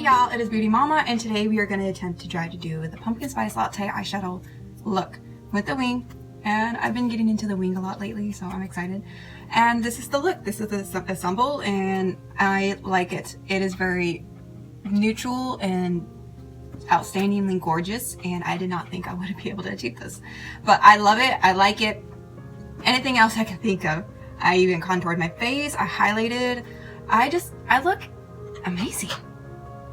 y'all, it is Beauty Mama, and today we are going to attempt to try to do the Pumpkin Spice Latte eyeshadow look with the wing. And I've been getting into the wing a lot lately, so I'm excited. And this is the look. This is the ensemble, and I like it. It is very neutral and outstandingly gorgeous, and I did not think I would be able to achieve this. But I love it. I like it. Anything else I can think of. I even contoured my face. I highlighted. I look amazing.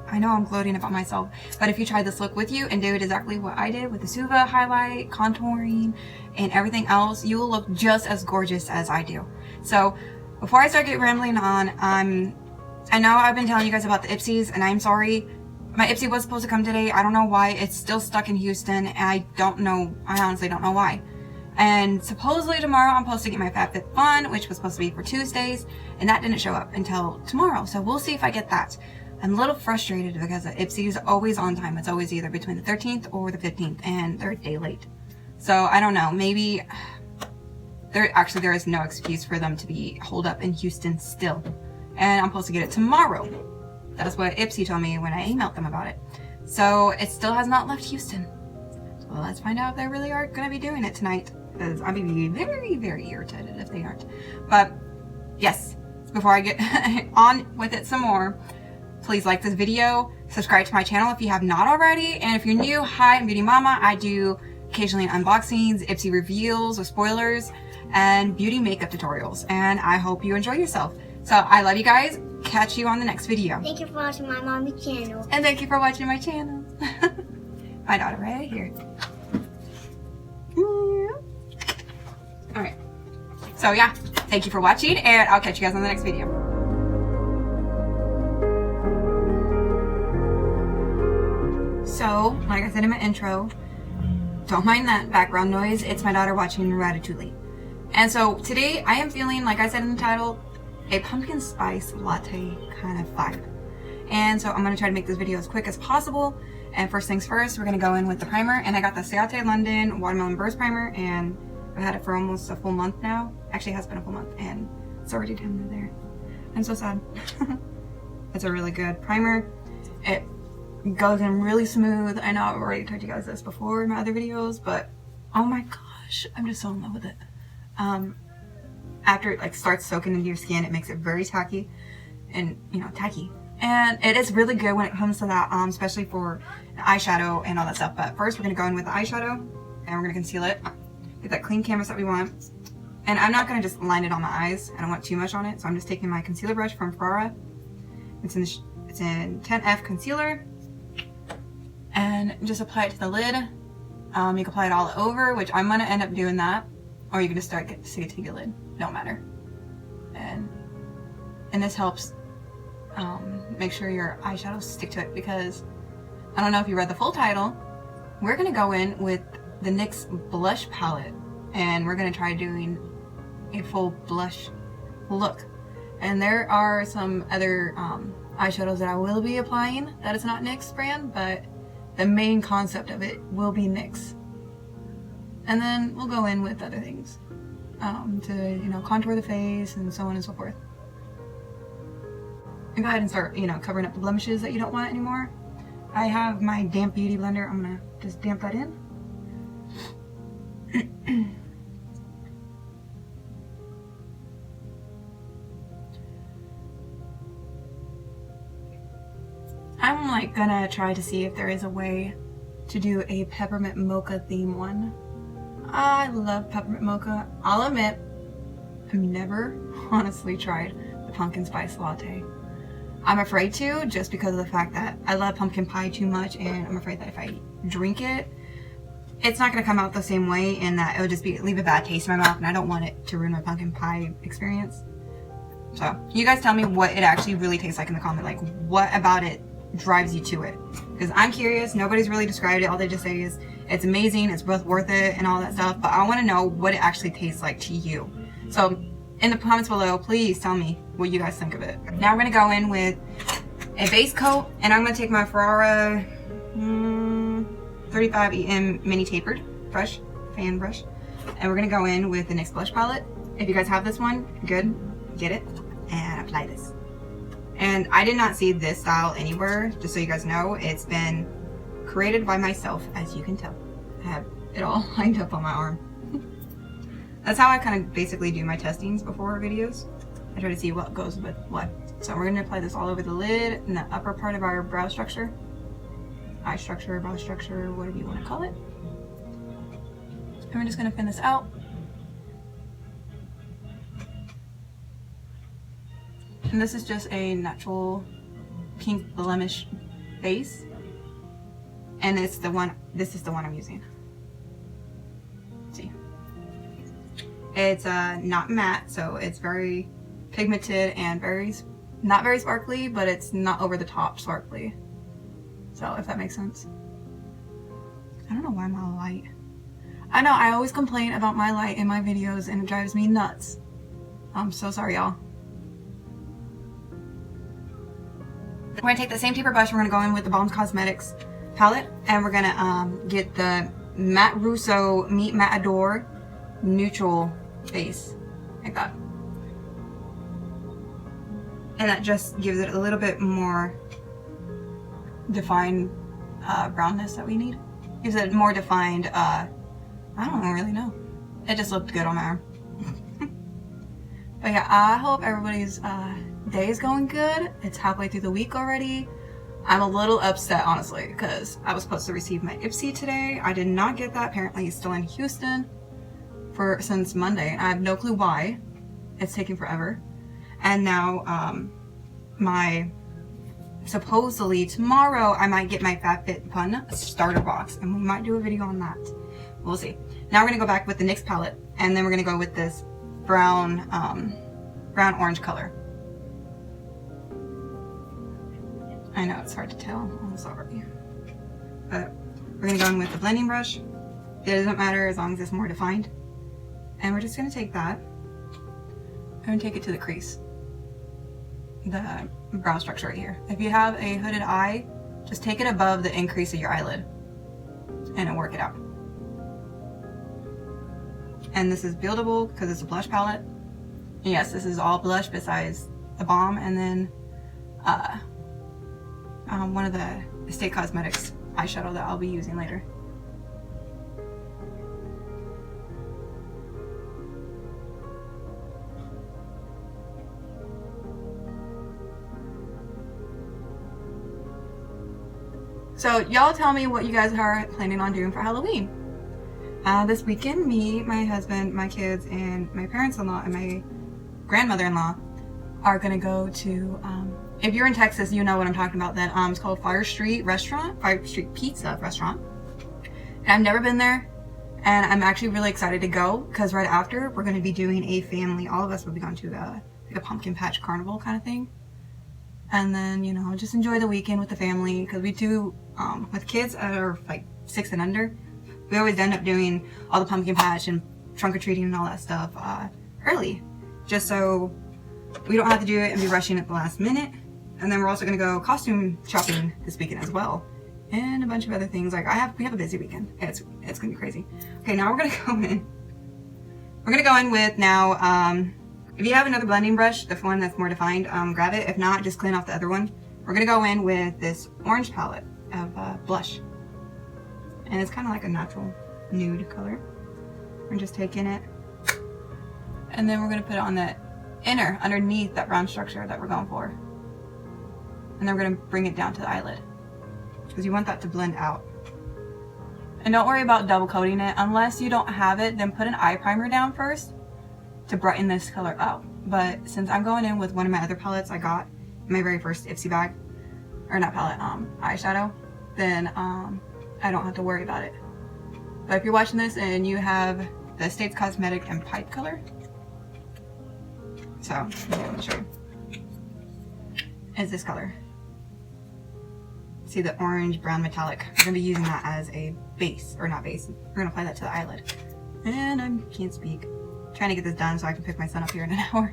I know I'm gloating about myself, but if you try this look with you and do it exactly what I did with the Suva highlight, contouring, and everything else, you will look just as gorgeous as I do. So before I start getting rambling on, I know I've been telling you guys about the Ipsies, and I'm sorry. My Ipsy was supposed to come today. I don't know why. It's still stuck in Houston, and I honestly don't know why. And supposedly tomorrow I'm supposed to get my FabFitFun, which was supposed to be for Tuesdays, and that didn't show up until tomorrow. So we'll see if I get that. I'm a little frustrated because the Ipsy is always on time. It's always either between the 13th or the 15th, and they're a day late. So I don't know. Maybe there is no excuse for them to be holed up in Houston still. And I'm supposed to get it tomorrow. That's what Ipsy told me when I emailed them about it. So it still has not left Houston. So let's find out if they really are going to be doing it tonight, because I'd be very, very irritated if they aren't. But yes, before I get on with it some more, please like this video, subscribe to my channel if you have not already, and if you're new, hi, I'm Beauty Mama. I do occasionally unboxings, Ipsy reveals with spoilers, and beauty makeup tutorials, and I hope you enjoy yourself. So I love you guys. Catch you on the next video. Thank you for watching my mommy's channel. And thank you for watching my channel. My daughter right here. Alright. So yeah, thank you for watching, and I'll catch you guys on the next video. So, like I said in my intro, don't mind that background noise. It's my daughter watching Ratatouille. And so today I am feeling, like I said in the title, a pumpkin spice latte kind of vibe. And so I'm going to try to make this video as quick as possible. And first things first, we're going to go in with the primer. And I got the Ciate London Watermelon Burst Primer, and I've had it for almost a full month now. Actually, it has been a full month, and it's already down to there. I'm so sad. It's a really good primer. It goes in really smooth. I know I've already told you guys this before in my other videos, but oh my gosh, I'm just so in love with it. After it like starts soaking into your skin, it makes it very tacky, and tacky. And it is really good when it comes to that, especially for eyeshadow and all that stuff. But first, we're gonna go in with the eyeshadow, and we're gonna conceal it. Get that clean canvas that we want. And I'm not gonna just line it on my eyes. I don't want too much on it, so I'm just taking my concealer brush from Ferrara. It's in 10F concealer, and just apply it to the lid. You can apply it all over, which I'm gonna end up doing that, or you can just stick it to your lid. Don't matter. And this helps make sure your eyeshadows stick to it, because I don't know if you read the full title. We're gonna go in with the NYX Blush Palette, and we're gonna try doing a full blush look. And there are some other eyeshadows that I will be applying that is not NYX brand, but the main concept of it will be NYX. And then we'll go in with other things to contour the face and so on and so forth. And go ahead and start covering up the blemishes that you don't want anymore. I have my damp beauty blender. I'm gonna just damp that in. I'm like gonna try to see if there is a way to do a peppermint mocha theme one. I love peppermint mocha. I'll admit, I've never honestly tried the pumpkin spice latte. I'm afraid to, just because of the fact that I love pumpkin pie too much, and I'm afraid that if I drink it, it's not gonna come out the same way, and that it would just leave a bad taste in my mouth, and I don't want it to ruin my pumpkin pie experience. So you guys tell me what it actually really tastes like in the comment. Like, what about it drives you to it? Because I'm curious. Nobody's really described it. All they just say is it's amazing, it's both worth it, and all that stuff. But I want to know what it actually tastes like to you. So in the comments below, please tell me what you guys think of it. Now we're going to go in with a base coat, and I'm going to take my Ferrara 35EM mini tapered brush, fan brush, and we're going to go in with the NYX Blush Palette. If you guys have this one, good, get it, and apply this. And I did not see this style anywhere, just so you guys know. It's been created by myself, as you can tell. I have it all lined up on my arm. That's how I kind of basically do my testings before videos. I try to see what goes with what. So we're going to apply this all over the lid and the upper part of our brow structure. Eye structure, brow structure, whatever you want to call it. And we're just going to thin this out. And this is just a natural pink blemish base. And it's the one, this is the one I'm using. Let's see. It's not matte, so it's very pigmented and not very sparkly, but it's not over the top sparkly. So if that makes sense. I don't know why my light. I know I always complain about my light in my videos and it drives me nuts. I'm so sorry, y'all. We're gonna take the same taper brush. We're gonna go in with the Balm Cosmetics palette, and we're gonna get the Matte Russo Meet Matte Adore neutral base, like that. And that just gives it a little bit more defined brownness that we need. Gives it more defined, I don't really know. It just looked good on my arm. But yeah, I hope everybody's day is going good. It's halfway through the week already. I'm a little upset, honestly, because I was supposed to receive my IPSY today. I did not get that. Apparently it's still in Houston since Monday. I have no clue why. It's taking forever. And now supposedly tomorrow I might get my FabFitFun starter box, and we might do a video on that. We'll see. Now we're gonna go back with the NYX palette, and then we're gonna go with this brown orange color. I know it's hard to tell, I'm sorry. But we're gonna go in with the blending brush. It doesn't matter as long as it's more defined. And we're just gonna take that and take it to the crease. The brow structure right here. If you have a hooded eye, just take it above the increase of your eyelid and then work it out. And this is buildable because it's a blush palette. And yes, this is all blush besides the balm, and then one of the Estate Cosmetics eyeshadow that I'll be using later. So y'all tell me what you guys are planning on doing for Halloween. This weekend, me, my husband, my kids, and my parents-in-law and my grandmother-in-law are gonna go to, if you're in Texas, you know what I'm talking about then. It's called Fire Street Pizza Restaurant. And I've never been there, and I'm actually really excited to go because right after we're gonna be doing a family, all of us will be going to like a pumpkin patch carnival kind of thing. And then, you know, just enjoy the weekend with the family, because we do, with kids that are like 6 and under, we always end up doing all the pumpkin patch and trunk or treating and all that stuff early, just so we don't have to do it and be rushing at the last minute. And then we're also gonna go costume shopping this weekend as well, and a bunch of other things. Like we have a busy weekend. It's gonna be crazy. Okay, now we're gonna go in. We're gonna go in with now. If you have another blending brush, the one that's more defined, grab it. If not, just clean off the other one. We're gonna go in with this orange palette of blush, and it's kind of like a natural nude color. We're just taking it, and then we're gonna put it on the inner, underneath that brown structure that we're going for. And then we're gonna bring it down to the eyelid, because you want that to blend out. And don't worry about double coating it. Unless you don't have it, then put an eye primer down first to brighten this color up. But since I'm going in with one of my other palettes I got in my very first IPSY bag, or not palette, eyeshadow, then I don't have to worry about it. But if you're watching this and you have the States Cosmetic and Pipe color, so let me show you, is this color. See the orange brown metallic? We're gonna be using that as a base, or not base. We're gonna apply that to the eyelid. And I can't speak. I'm trying to get this done so I can pick my son up here in an hour.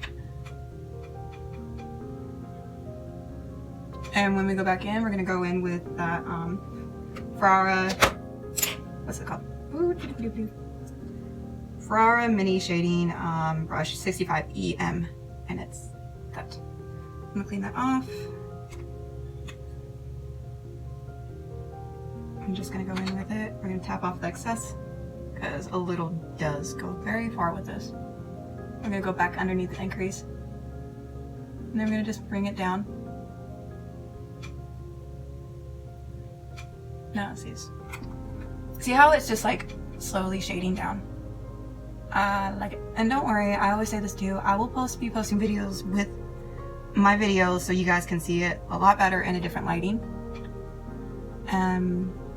And when we go back in, we're gonna go in with that Ferrara, what's it called? Ferrara Mini Shading Brush 65 EM, and it's that. I'm gonna clean that off. I'm just gonna go in with it. We're gonna tap off the excess because a little does go very far with this. We're gonna go back underneath the increase. And then we're gonna just bring it down. Now see how it's just like slowly shading down? I like it. And don't worry, I always say this too, I will be posting videos with my videos so you guys can see it a lot better in a different lighting.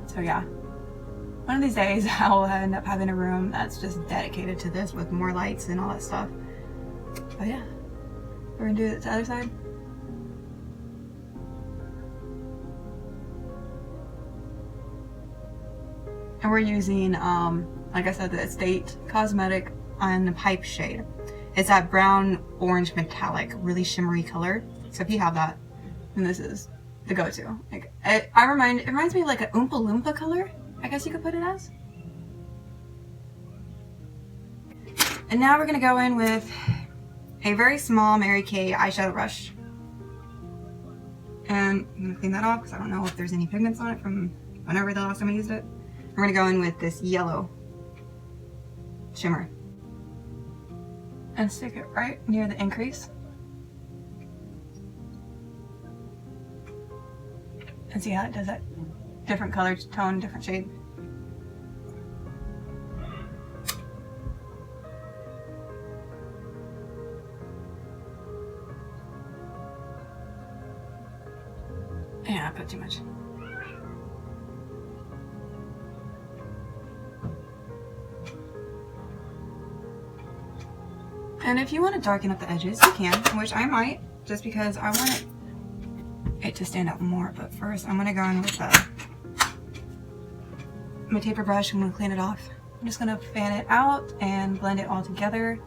So yeah, one of these days I'll end up having a room that's just dedicated to this with more lights and all that stuff. But yeah, we're gonna do it to the other side. And we're using, like I said, the Estate Cosmetic on the Pipe shade. It's that brown orange metallic, really shimmery color. So if you have that, then this is the go-to. Like, it reminds me of like an Oompa Loompa color, I guess you could put it as. And now we're gonna go in with a very small Mary Kay eyeshadow brush. And I'm gonna clean that off because I don't know if there's any pigments on it from whenever the last time I used it. We're gonna go in with this yellow shimmer and stick it right near the increase. And see how it does that different color tone, different shade. Yeah, I put too much. And if you want to darken up the edges, you can, which I might, just because I want it to stand out more. But first, I'm going to go in with my taper brush. I'm going to clean it off. I'm just going to fan it out and blend it all together,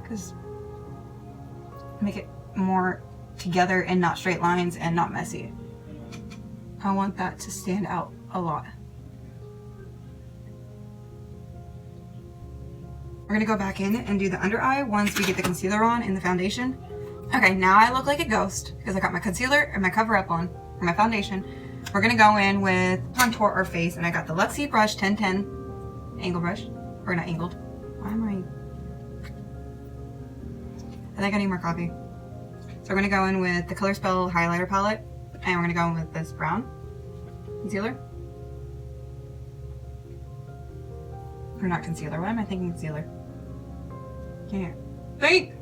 because make it more together and not straight lines and not messy. I want that to stand out a lot. We're gonna go back in and do the under eye once we get the concealer on in the foundation. Okay, now I look like a ghost because I got my concealer and my cover up on for my foundation. We're gonna go in with contour our face, and I got the Luxie brush 1010 angle brush, or not angled. Why am I think I need more coffee. So we're gonna go in with the Color Spell highlighter palette, and we're gonna go in with this brown concealer. Or not concealer, why am I thinking concealer? Can't think!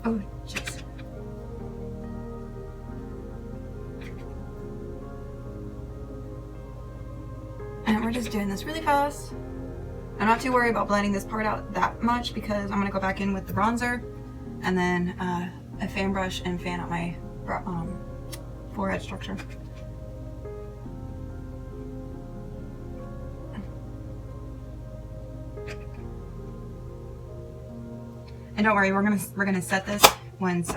Oh, jeez. And we're just doing this really fast. I'm not too worried about blending this part out that much because I'm gonna go back in with the bronzer and then a fan brush and fan out my forehead structure. And don't worry, we're gonna set this once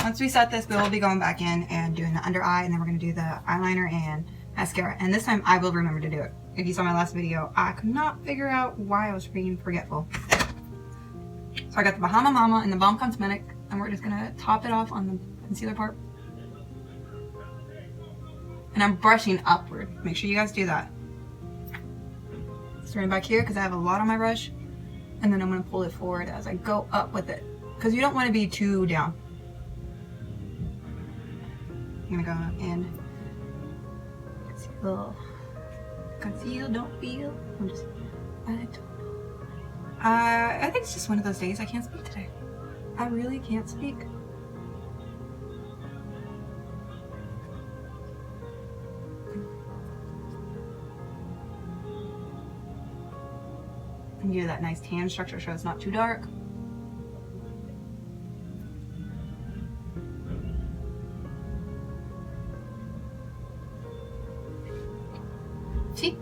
once we set this, we will be going back in and doing the under eye, and then we're gonna do the eyeliner and mascara. And this time I will remember to do it. If you saw my last video, I could not figure out why I was being forgetful. So I got the Bahama Mama and the Balm Cosmetic, and we're just gonna top it off on the concealer part. And I'm brushing upward. Make sure you guys do that. Starting back here because I have a lot on my brush. And then I'm going to pull it forward as I go up with it, because you don't want to be too down. I'm going to go in, conceal, don't feel. I think it's just one of those days I can't speak today. I really can't speak. And do that nice tan structure so it's not too dark. See?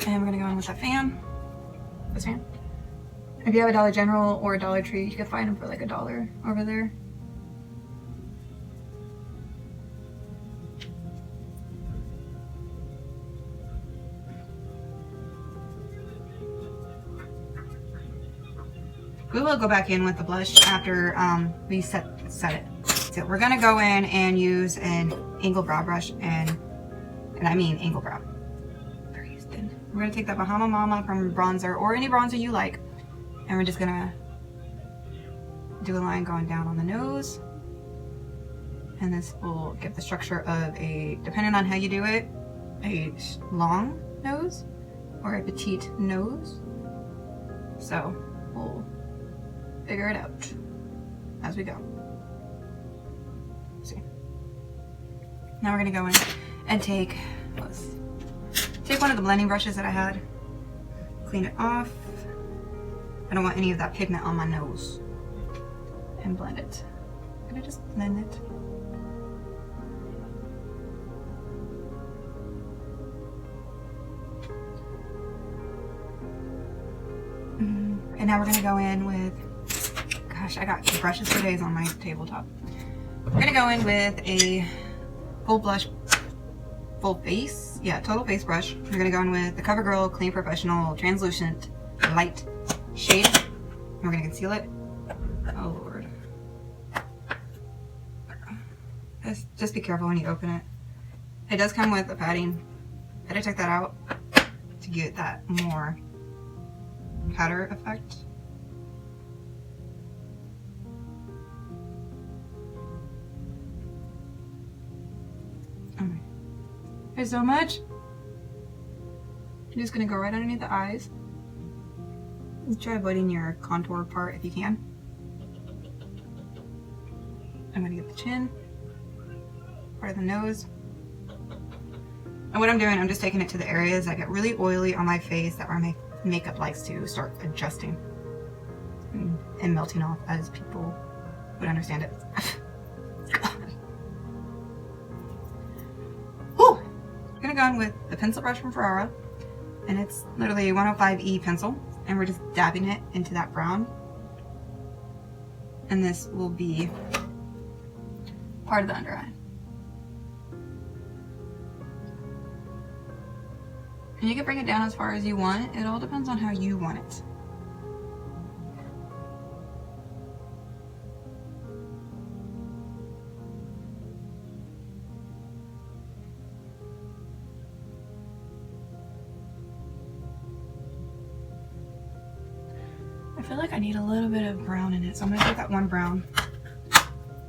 And we're gonna go in with that fan. This fan. If you have a Dollar General or a Dollar Tree, you can find them for like $1 over there. We will go back in with the blush after we set it. So we're gonna go in and use an angle brow brush, and I mean angle brow. Very thin. We're gonna take that Bahama Mama from bronzer, or any bronzer you like, and we're just gonna do a line going down on the nose. And this will give the structure of a, depending on how you do it, a long nose or a petite nose. So we'll figure it out as we go. Let's see. Now we're gonna go in and take one of the blending brushes that I had, clean it off. I don't want any of that pigment on my nose, and blend it. I'm gonna just blend it. And now we're gonna go in with, gosh, I got brushes for days on my tabletop. We're gonna go in with a full face, yeah, total face brush. We're gonna go in with the CoverGirl Clean Professional Translucent Light Shade. And we're gonna conceal it. Oh Lord. Just be careful when you open it. It does come with a padding. I had to take that out to get that more powder effect. There's so much. I'm just gonna go right underneath the eyes. Try avoiding your contour part if you can. I'm gonna get the chin, part of the nose. And what I'm doing, I'm just taking it to the areas that get really oily on my face, that where my makeup likes to start adjusting and melting off, as people would understand it. Whew. I'm gonna go in with the pencil brush from Ferrara, and it's literally a 105E pencil, and we're just dabbing it into that brown. And this will be part of the under eye. And you can bring it down as far as you want. It all depends on how you want it. I feel like I need a little bit of brown in it, so I'm gonna take that one brown,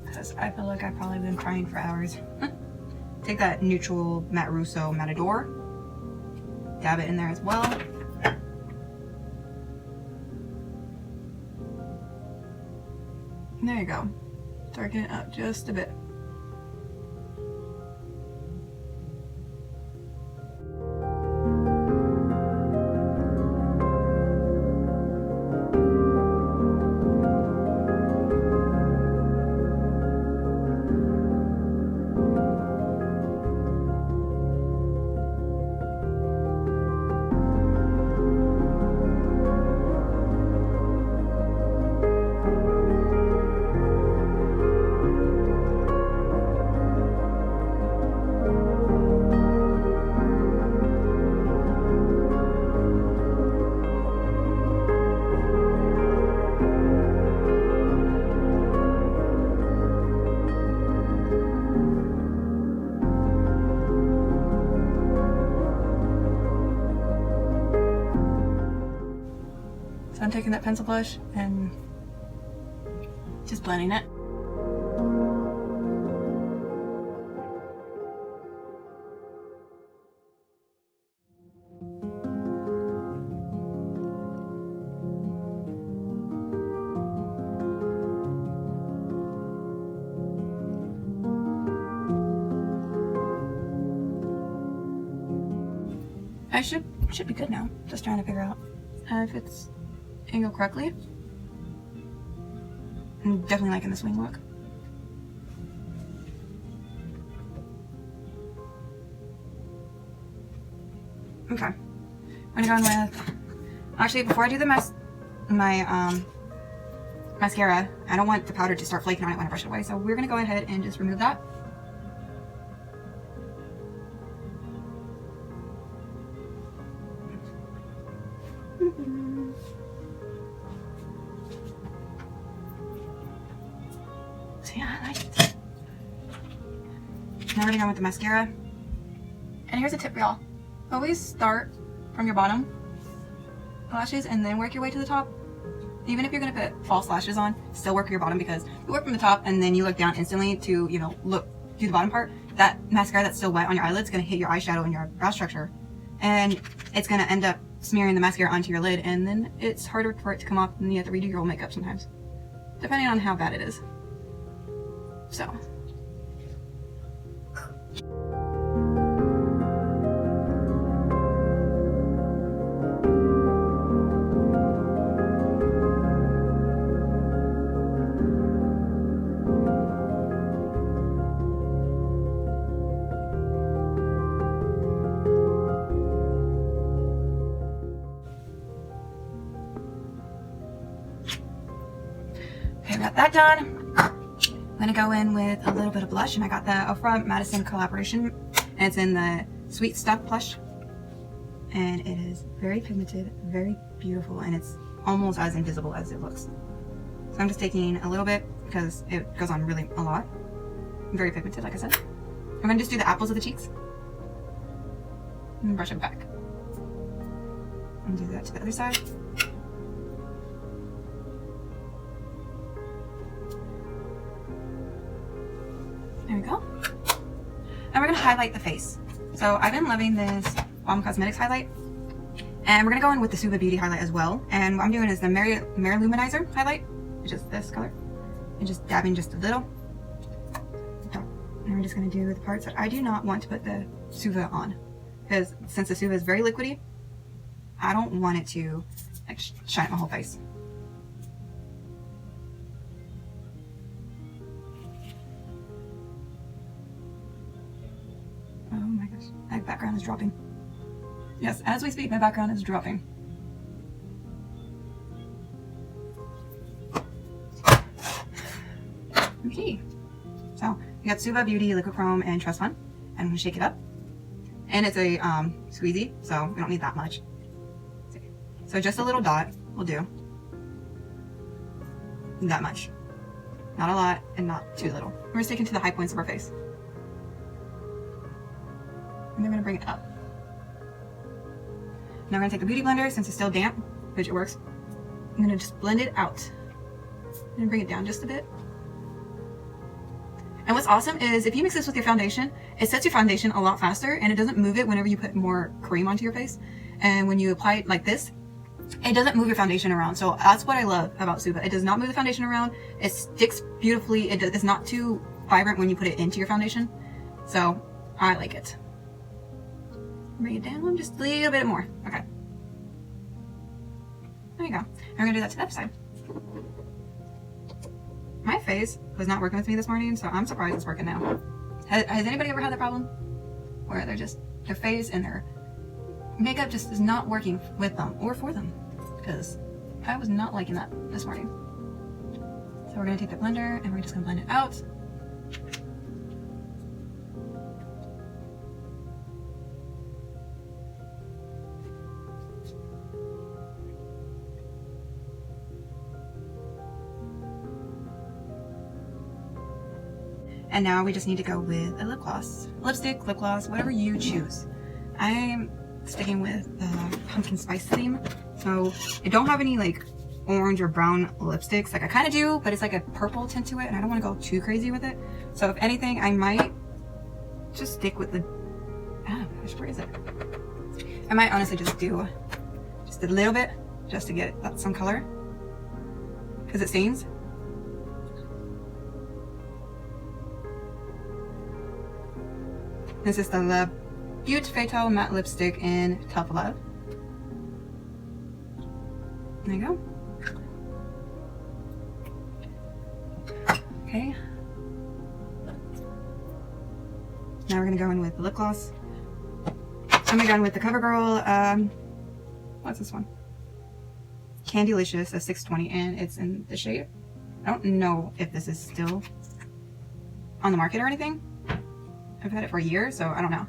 because I feel like I've probably been crying for hours. Take that neutral Matte Russo Matador, dab it in there as well. And there you go. Darken it up just a bit. So I'm taking that pencil brush and just blending it. I should be good now. Just trying to figure out if it's angled correctly. I'm definitely liking this wing look. Okay. I'm gonna go in with, actually before I do the mascara, I don't want the powder to start flaking on it when I brush it away, so we're gonna go ahead and just remove that. So yeah, I like it. Now we're gonna go with the mascara. And here's a tip for y'all. Always start from your bottom lashes and then work your way to the top. Even if you're gonna put false lashes on, still work your bottom, because you work from the top and then you look down instantly to, you know, look do the bottom part. That mascara that's still wet on your eyelid's gonna hit your eyeshadow and your brow structure, and it's gonna end up smearing the mascara onto your lid, and then it's harder for it to come off, and you have to redo your whole makeup sometimes, depending on how bad it is. So. Okay, got that done. I'm gonna go in with a little bit of blush, and I got the Ofra Madison collaboration, and it's in the Sweet Stuff blush, and it is very pigmented, very beautiful, and it's almost as invisible as it looks. So I'm just taking a little bit because it goes on really a lot. Very pigmented, like I said. I'm gonna just do the apples of the cheeks and brush it back, and do that to the other side. There we go. And we're gonna highlight the face. So I've been loving this Balm Cosmetics highlight, and we're gonna go in with the Suva Beauty highlight as well. And what I'm doing is the Mare Luminizer highlight, which is this color, and just dabbing just a little. And we're just gonna do the parts that I do not want to put the Suva on, because since the Suva is very liquidy, I don't want it to like shine my whole face. Oh my gosh, my background is dropping. Yes, as we speak, my background is dropping. Okay, so we got Suva Beauty Liquid Chrome and Trust Fund, and I'm gonna shake it up. And it's a squeezy, so we don't need that much. So just a little dot will do. That much. Not a lot and not too little. We're sticking to the high points of our face. And then we're gonna bring it up. Now we're gonna take the Beauty Blender, since it's still damp, which it works. I'm gonna just blend it out and bring it down just a bit. And what's awesome is if you mix this with your foundation, it sets your foundation a lot faster, and it doesn't move it whenever you put more cream onto your face. And when you apply it like this, it doesn't move your foundation around. So that's what I love about Suva. It does not move the foundation around. It sticks beautifully. It's not too vibrant when you put it into your foundation. So I like it. Bring it down just a little bit more. Okay. There you go. And we're gonna do that to the other side. My face was not working with me this morning, so I'm surprised it's working now. Has anybody ever had that problem? Where they're just, their face and their makeup just is not working with them or for them? Because I was not liking that this morning. So we're gonna take the blender and we're just gonna blend it out. And now we just need to go with a lip gloss. Lipstick, lip gloss, whatever you choose. I'm sticking with the Pumpkin Spice theme. So I don't have any like orange or brown lipsticks. Like I kind of do, but it's like a purple tint to it, and I don't want to go too crazy with it. So if anything, I might just stick with the, where is it? I might honestly just do just a little bit just to get some color, because it stains. This is the Le Beauty Fatal Matte Lipstick in Tough Love. There you go. Okay. Now we're gonna go in with the lip gloss. I'm gonna go in with the CoverGirl What's this one? Candylicious, a 620, and it's in the shade. I don't know if this is still on the market or anything. I've had it for a year, so I don't know.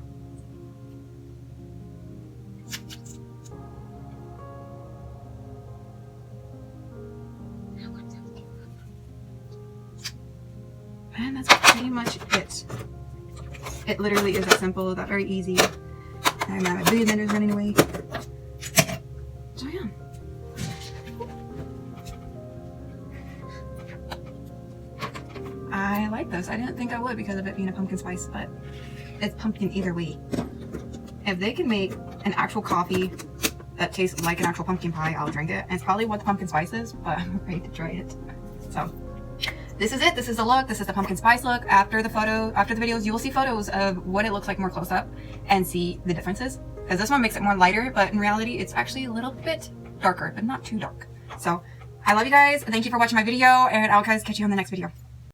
And that's pretty much it. It literally is that simple, that very easy. And my beauty blender's running away. So yeah. I like this. I didn't think I would because of it being a pumpkin spice, but it's pumpkin either way. If they can make an actual coffee that tastes like an actual pumpkin pie, I'll drink it. And it's probably what the pumpkin spice is, but I'm afraid to try it. So this is it. This is the look. This is the pumpkin spice look. After the videos, you will see photos of what it looks like more close up and see the differences. Because this one makes it more lighter, but in reality, it's actually a little bit darker, but not too dark. So I love you guys. Thank you for watching my video, and I'll guys catch you on the next video.